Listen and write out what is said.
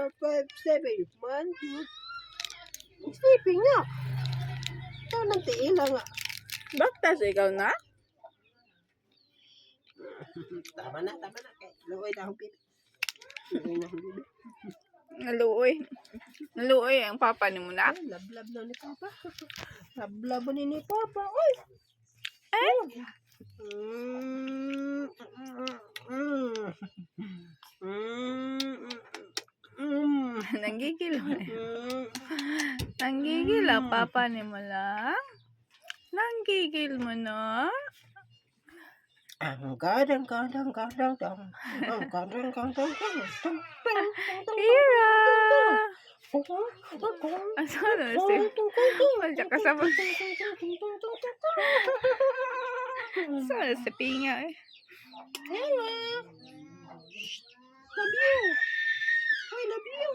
4, 5, 7. 1, 2. Sleeping na. Ito nang tiila nga. Baktas, ikaw na? Tama na. Luoy na akong pili. Luoy na akong pili. Naluoy. Naluoy ang papa ni mo na? Ay, lablab na ni Papa. Lablab ni Papa. Ay! Eh? Nanggigil. Nanggigil ang papa ni mo lang? Nanggigil mo na? Ang gadang. Ira! Ang sana si... Wala ka sa mga... Sana si Pinga eh. Love you. I love you.